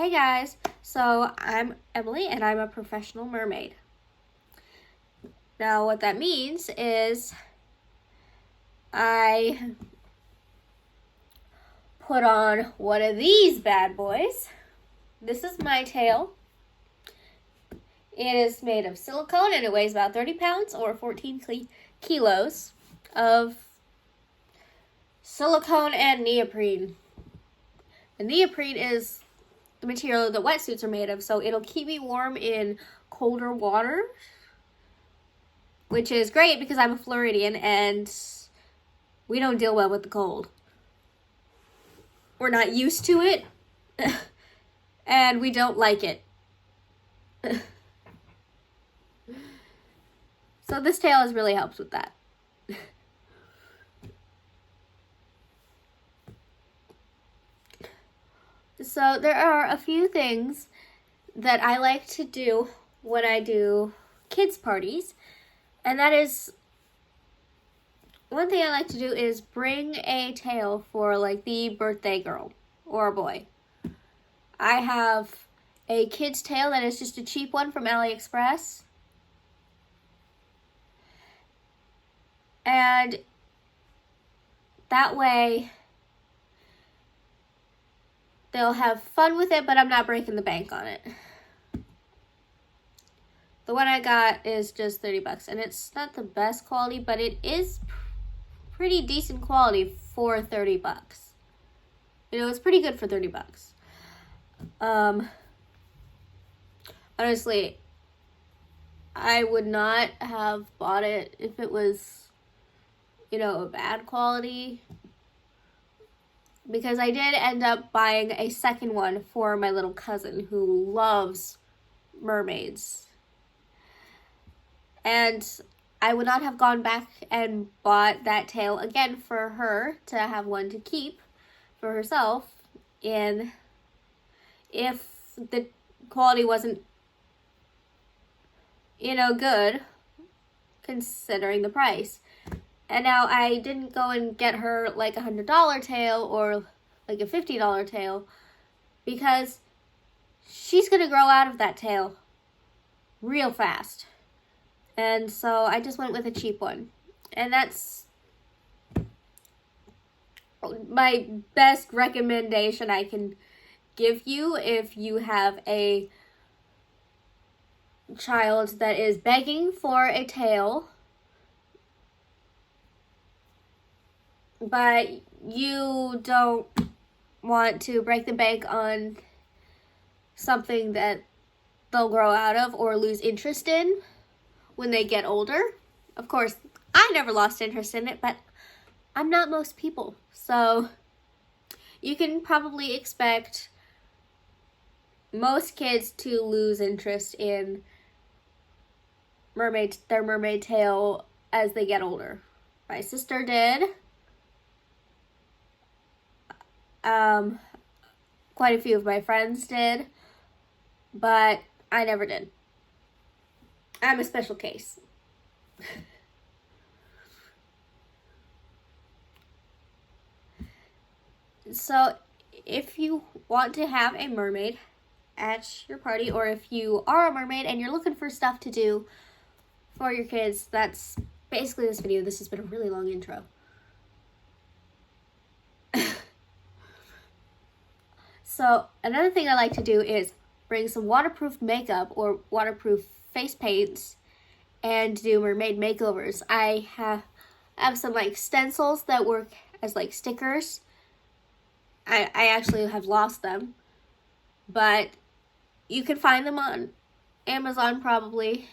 Hey guys, so I'm Emily and I'm a professional mermaid. Now what that means is I put on one of these bad boys. This is my tail. It is made of silicone and it weighs about 30 pounds or 14 kilos of silicone and neoprene. The neoprene is the material that wetsuits are made of, so it'll keep me warm in colder water, which is great because I'm a Floridian and we don't deal well with the cold. We're not used to it and we don't like it. So this tail has really helped with that. So there are a few things that I like to do when I do kids parties, and that is, one thing I like to do is bring a tail for like the birthday girl or a boy. I have a kid's tail that is just a cheap one from AliExpress, and that way they'll have fun with it, but I'm not breaking the bank on it. The one I got is just 30 bucks, and it's not the best quality, but it is pretty decent quality for 30 bucks. You know, it's pretty good for 30 bucks. Honestly, I would not have bought it if it was, you know, a bad quality, because I did end up buying a second one for my little cousin who loves mermaids. And I would not have gone back and bought that tail again for her to have one to keep for herself, and if the quality wasn't, you know, good considering the price. And now I didn't go and get her like $100 tail or like a $50 tail, because she's gonna grow out of that tail real fast. And so I just went with a cheap one. And that's my best recommendation I can give you if you have a child that is begging for a tail, but you don't want to break the bank on something that they'll grow out of or lose interest in when they get older. Of course, I never lost interest in it, but I'm not most people. So you can probably expect most kids to lose interest in their mermaid tail as they get older. My sister did. Quite a few of my friends did, but I never did. I'm a special case. So if you want to have a mermaid at your party, or if you are a mermaid and you're looking for stuff to do for your kids, that's basically this video. This has been a really long intro. So another thing I like to do is bring some waterproof makeup or waterproof face paints and do mermaid makeovers. I have some like stencils that work as like stickers. I actually have lost them, but you can find them on Amazon probably,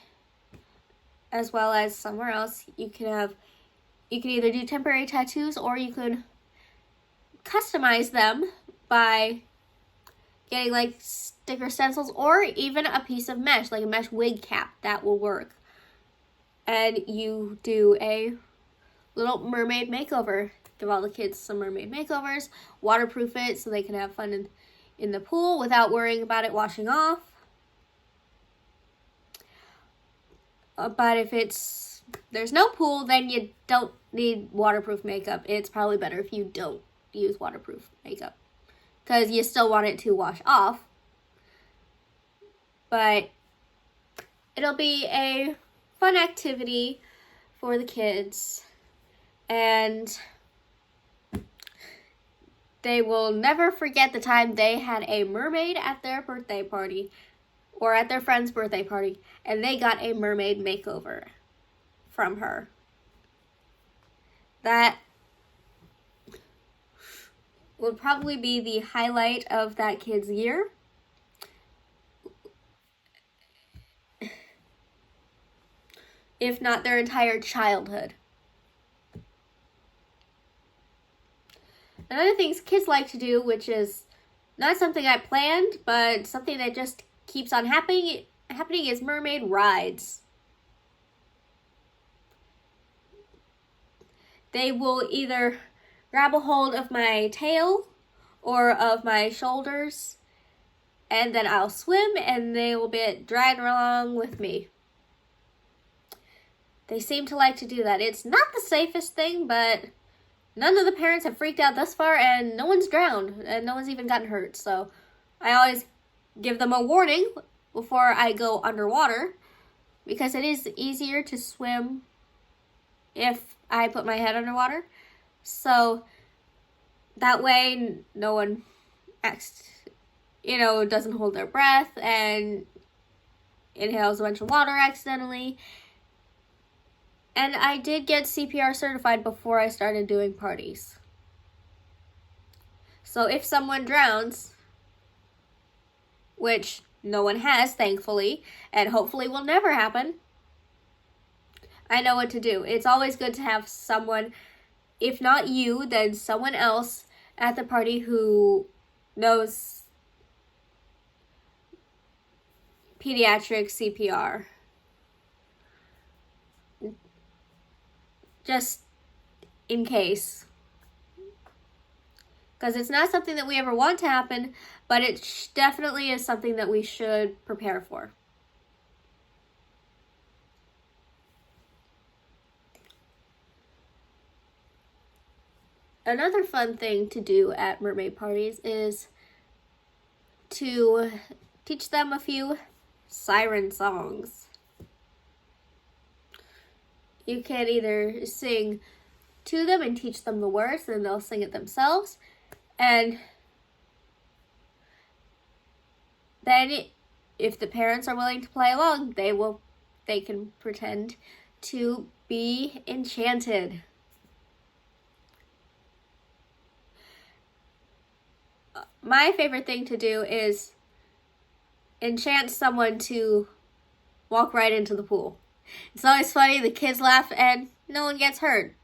as well as somewhere else. You can either do temporary tattoos, or you could customize them by getting like sticker stencils, or even a piece of mesh, like a mesh wig cap. That will work. And you do a little mermaid makeover. Give all the kids some mermaid makeovers, waterproof it so they can have fun in the pool without worrying about it washing off. But if there's no pool, then you don't need waterproof makeup. It's probably better if you don't use waterproof makeup, because you still want it to wash off, but it'll be a fun activity for the kids, and they will never forget the time they had a mermaid at their birthday party or at their friend's birthday party, and they got a mermaid makeover from her. That will probably be the highlight of that kid's year. If not their entire childhood. Another thing kids like to do, which is not something I planned, but something that just keeps on happening is mermaid rides. They will either grab a hold of my tail or of my shoulders, and then I'll swim and they will be dragged along with me. They seem to like to do that. It's not the safest thing, but none of the parents have freaked out thus far, and no one's drowned, and no one's even gotten hurt. So I always give them a warning before I go underwater, because it is easier to swim if I put my head underwater. So that way no one doesn't hold their breath and inhales a bunch of water accidentally. And I did get CPR certified before I started doing parties. So if someone drowns, which no one has, thankfully, and hopefully will never happen, I know what to do. It's always good to have someone, if not you, then someone else at the party who knows pediatric CPR. Just in case. Because it's not something that we ever want to happen, but it definitely is something that we should prepare for. Another fun thing to do at mermaid parties is to teach them a few siren songs. You can either sing to them and teach them the words, and they'll sing it themselves. And then if the parents are willing to play along, they can pretend to be enchanted. My favorite thing to do is enchant someone to walk right into the pool. It's always funny, the kids laugh and no one gets hurt.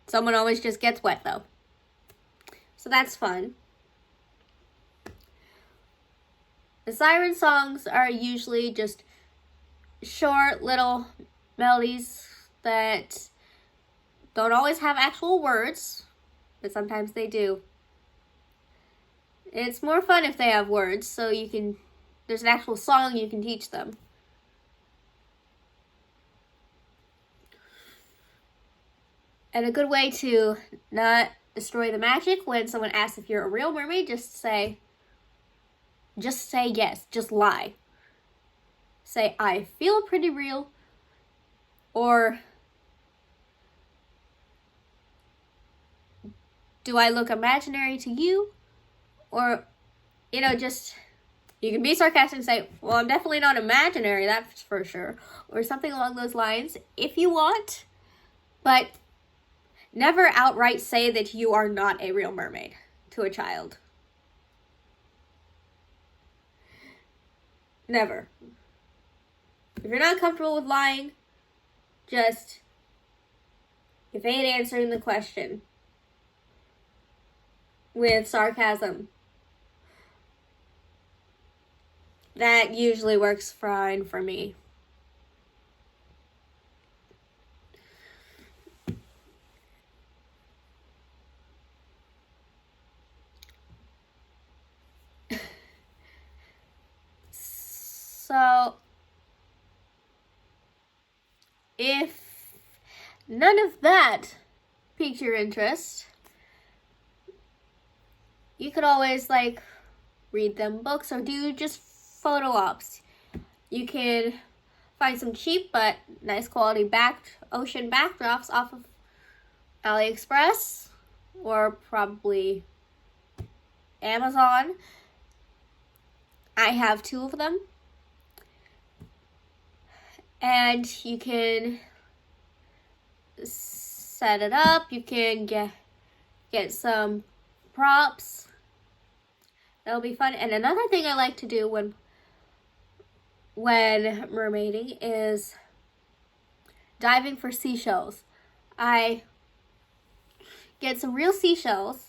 Someone always just gets wet though. So that's fun. The siren songs are usually just short little melodies that don't always have actual words, but sometimes they do. It's more fun if they have words, so there's an actual song you can teach them. And a good way to not destroy the magic when someone asks if you're a real mermaid, just say yes, just lie. Say, I feel pretty real, or do I look imaginary to you? Or, just, you can be sarcastic and say, well, I'm definitely not imaginary, that's for sure. Or something along those lines, if you want. But never outright say that you are not a real mermaid to a child. Never. If you're not comfortable with lying, just evade answering the question with sarcasm. That usually works fine for me. So, if none of that piqued your interest, you could always read them books or do just photo ops. You can find some cheap but nice quality ocean backdrops off of AliExpress or probably Amazon. I have 2 of them. And you can set it up. You can get some props. That'll be fun. And another thing I like to do when mermaiding is diving for seashells. I get some real seashells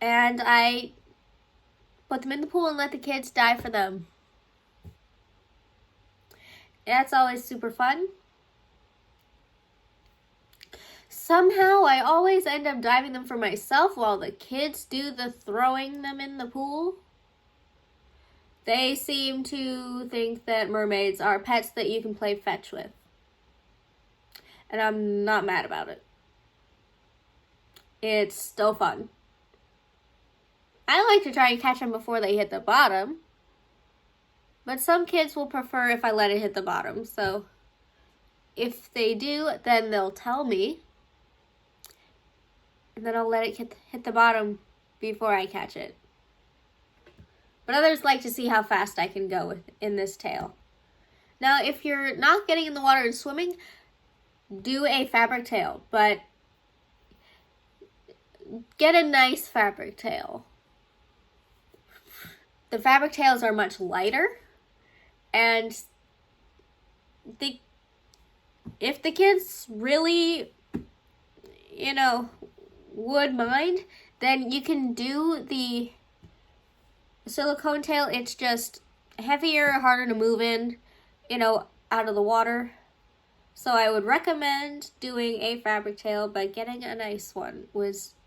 and I put them in the pool and let the kids dive for them. That's always super fun. Somehow I always end up diving them for myself while the kids do the throwing them in the pool. They seem to think that mermaids are pets that you can play fetch with. And I'm not mad about it. It's still fun. I like to try and catch them before they hit the bottom. But some kids will prefer if I let it hit the bottom. So if they do, then they'll tell me. And then I'll let it hit the bottom before I catch it. But others like to see how fast I can go in this tail. Now, if you're not getting in the water and swimming, do a fabric tail. But get a nice fabric tail. The fabric tails are much lighter. And if the kids really, would mind, then you can do the silicone tail. It's just heavier, harder to move in, out of the water. So I would recommend doing a fabric tail, but getting a nice one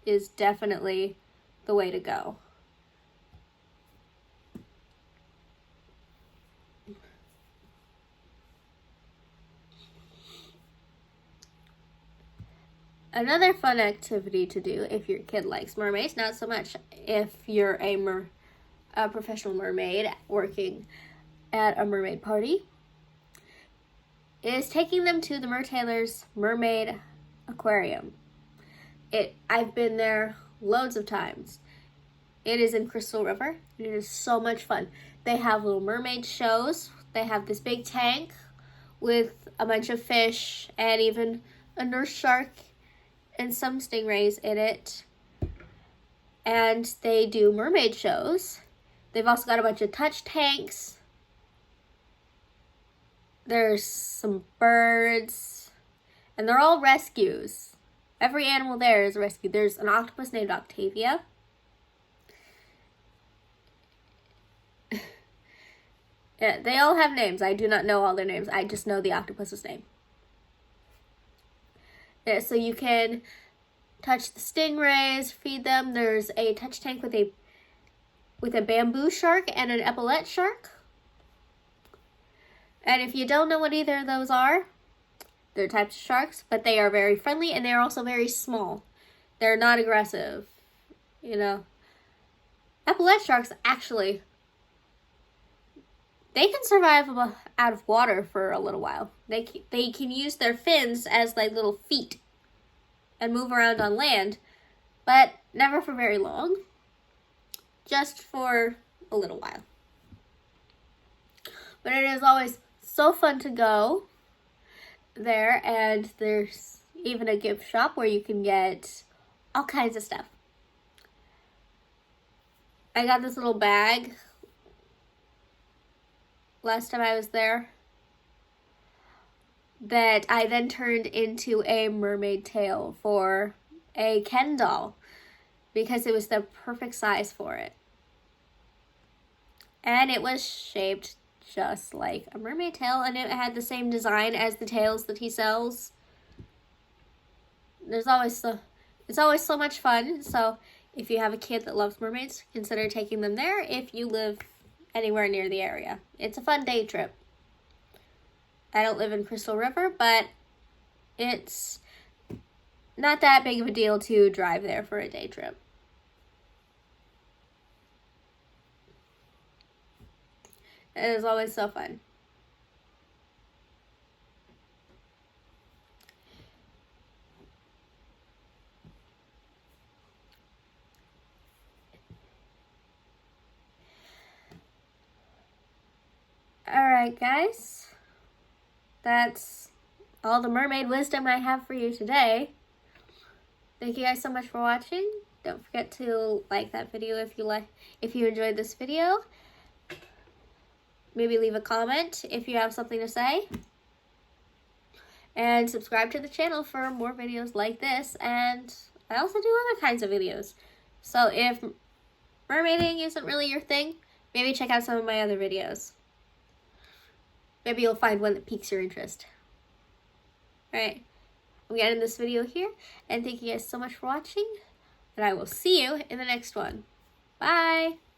is definitely the way to go. Another fun activity to do if your kid likes mermaids, not so much if you're a professional mermaid working at a mermaid party, is taking them to the Mertailor's Mermaid Aquarium. I've been there loads of times. It is in Crystal River. It is so much fun. They have little mermaid shows. They have this big tank with a bunch of fish and even a nurse shark and some stingrays in it. And they do mermaid shows. They've also got a bunch of touch tanks. There's some birds. And they're all rescues. Every animal there is a rescue. There's an octopus named Octavia. Yeah, they all have names. I do not know all their names. I just know the octopus's name. Yeah, so you can touch the stingrays, feed them. There's a touch tank with a bamboo shark and an epaulette shark. And if you don't know what either of those are, they're types of sharks, but they are very friendly and they're also very small. They're not aggressive, Epaulette sharks, actually, they can survive out of water for a little while. They can use their fins as like little feet and move around on land, but never for very long. Just for a little while. But it is always so fun to go there, and there's even a gift shop where you can get all kinds of stuff. I got this little bag last time I was there that I then turned into a mermaid tail for a Ken doll because it was the perfect size for it. And it was shaped just like a mermaid tail, and it had the same design as the tails that he sells. It's always so much fun. So if you have a kid that loves mermaids, consider taking them there if you live anywhere near the area. It's a fun day trip. I don't live in Crystal River, but it's not that big of a deal to drive there for a day trip. It is always so fun. Alright guys, that's all the mermaid wisdom I have for you today. Thank you guys so much for watching. Don't forget to like that video if you enjoyed this video. Maybe leave a comment if you have something to say. And subscribe to the channel for more videos like this. And I also do other kinds of videos. So if mermaiding isn't really your thing, maybe check out some of my other videos. Maybe you'll find one that piques your interest. Alright, I'm gonna end this video here, and thank you guys so much for watching, and I will see you in the next one. Bye!